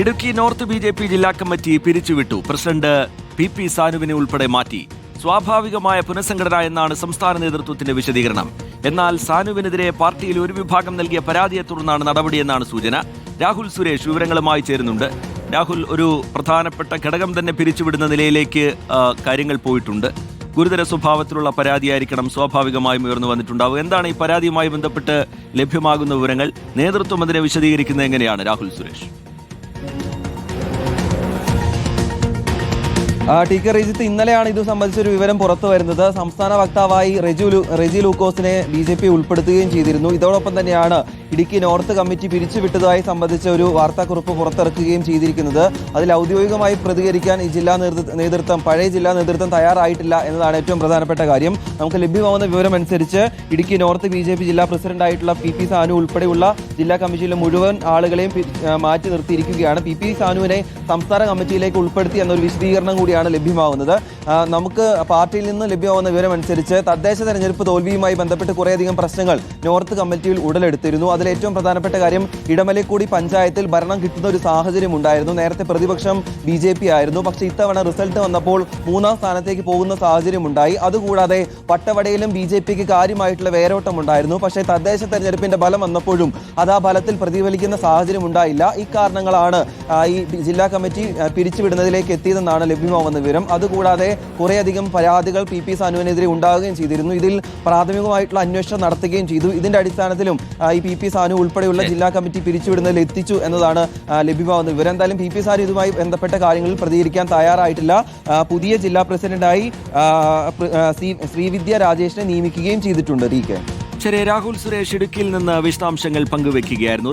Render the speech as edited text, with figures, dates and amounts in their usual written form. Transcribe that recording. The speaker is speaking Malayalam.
ഇടുക്കി നോർത്ത് BJP ജില്ലാ കമ്മിറ്റി പിരിച്ചുവിട്ടു. പ്രസിഡന്റ് PP സാനുവിനെ ഉൾപ്പെടെ മാറ്റി. സ്വാഭാവികമായ പുനഃസംഘടന എന്നാണ് സംസ്ഥാന നേതൃത്വത്തിന്റെ വിശദീകരണം. എന്നാൽ സാനുവിനെതിരെ പാർട്ടിയിൽ ഒരു വിഭാഗം നൽകിയ പരാതിയെ തുടർന്നാണ് നടപടിയെന്നാണ് സൂചന. രാഹുൽ സുരേഷ് വിവരങ്ങളുമായി ചേരുന്നുണ്ട്. രാഹുൽ, ഒരു പ്രധാനപ്പെട്ട ഘടകം തന്നെ പിരിച്ചുവിടുന്ന നിലയിലേക്ക് കാര്യങ്ങൾ പോയിട്ടുണ്ട്. ഗുരുതര സ്വഭാവത്തിലുള്ള പരാതിയായിരിക്കണം സ്വാഭാവികമായും ഉയർന്നു വന്നിട്ടുണ്ടാവുക. എന്താണ് ഈ പരാതിയുമായി ബന്ധപ്പെട്ട് ലഭ്യമാകുന്ന വിവരങ്ങൾ? നേതൃത്വം അതിനെ വിശദീകരിക്കുന്നത് എങ്ങനെയാണ് രാഹുൽ സുരേഷ്? ടി.കെ. റീജിത്ത്, ഇന്നലെയാണ് ഇത് സംബന്ധിച്ചൊരു വിവരം പുറത്തു വരുന്നത്. സംസ്ഥാന വക്താവായി റെജി ലൂക്കോസിനെ BJP ഉൾപ്പെടുത്തുകയും ചെയ്തിരുന്നു. ഇതോടൊപ്പം തന്നെയാണ് ഇടുക്കി നോർത്ത് കമ്മിറ്റി പിരിച്ചുവിട്ടതായി സംബന്ധിച്ച ഒരു വാർത്താക്കുറിപ്പ് പുറത്തിറക്കുകയും ചെയ്തിരിക്കുന്നത്. അതിൽ ഔദ്യോഗികമായി പ്രതികരിക്കാൻ ഈ ജില്ലാ നേതൃത്വം പഴയ ജില്ലാ നേതൃത്വം തയ്യാറായിട്ടില്ല എന്നതാണ് ഏറ്റവും പ്രധാനപ്പെട്ട കാര്യം. നമുക്ക് ലഭ്യമാവുന്ന വിവരം അനുസരിച്ച് ഇടുക്കി നോർത്ത് BJP ജില്ലാ പ്രസിഡന്റായിട്ടുള്ള PP സാനു ഉൾപ്പെടെയുള്ള ജില്ലാ കമ്മിറ്റിയിലെ മുഴുവൻ ആളുകളെയും മാറ്റി നിർത്തിയിരിക്കുകയാണ്. PP സാനുവിനെ സംസ്ഥാന കമ്മിറ്റിയിലേക്ക് ഉൾപ്പെടുത്തി എന്നൊരു വിശദീകരണം കൂടി ലഭ്യമാവുന്നത്. നമുക്ക് പാർട്ടിയിൽ നിന്ന് ലഭ്യമാവുന്ന വിവരം അനുസരിച്ച് തദ്ദേശ തെരഞ്ഞെടുപ്പ് തോൽവിയുമായി ബന്ധപ്പെട്ട് കുറേയധികം പ്രശ്നങ്ങൾ നോർത്ത് കമ്മിറ്റിയിൽ ഉടലെടുത്തിരുന്നു. അതിൽ ഏറ്റവും പ്രധാനപ്പെട്ട കാര്യം ഇടമലക്കുടി പഞ്ചായത്തിൽ ഭരണം കിട്ടുന്ന ഒരു സാഹചര്യം ഉണ്ടായിരുന്നു. നേരത്തെ പ്രതിപക്ഷം BJP ആയിരുന്നു. പക്ഷേ ഇത്തവണ റിസൾട്ട് വന്നപ്പോൾ 3ാം സ്ഥാനത്തേക്ക് പോകുന്ന സാഹചര്യം ഉണ്ടായി. അതുകൂടാതെ പട്ടവടയിലും BJPക്ക് കാര്യമായിട്ടുള്ള വേരോട്ടം ഉണ്ടായിരുന്നു. പക്ഷേ തദ്ദേശ തെരഞ്ഞെടുപ്പിന്റെ ഫലം വന്നപ്പോഴും അത് ആ ഫലത്തിൽ പ്രതിഫലിക്കുന്ന സാഹചര്യം ഉണ്ടായില്ല. ഇക്കാരണങ്ങളാണ് ഈ ജില്ലാ കമ്മിറ്റി പിരിച്ചുവിടുന്നതിലേക്ക് എത്തിയതെന്നാണ് ലഭ്യമാവുന്ന വിവരം. അതുകൂടാതെ കുറേയധികം പരാതികൾ PP സാനുവിനെതിരെ ഉണ്ടാവുകയും ചെയ്തിരുന്നു. ഇതിൽ പ്രാഥമികമായിട്ടുള്ള അന്വേഷണം നടത്തുകയും ചെയ്തു. ഇതിന്റെ അടിസ്ഥാനത്തിലും ഈ PP സാനു ഉൾപ്പെടെയുള്ള ജില്ലാ കമ്മിറ്റി പിരിച്ചുവിടുന്നതിൽ എത്തിച്ചു എന്നതാണ് ലഭ്യമാവുന്ന വിവരം. എന്തായാലും PP സാനു ഇതുമായി ബന്ധപ്പെട്ട കാര്യങ്ങളിൽ പ്രതികരിക്കാൻ തയ്യാറായിട്ടില്ല. പുതിയ ജില്ലാ പ്രസിഡന്റായി ശ്രീവിദ്യ രാജേഷിനെ നിയമിക്കുകയും ചെയ്തിട്ടുണ്ട്. ശരി, രാഹുൽ സുരേഷ് ഇടുക്കിയിൽ നിന്ന് വിശദാംശങ്ങൾ പങ്കുവെക്കുകയായിരുന്നു.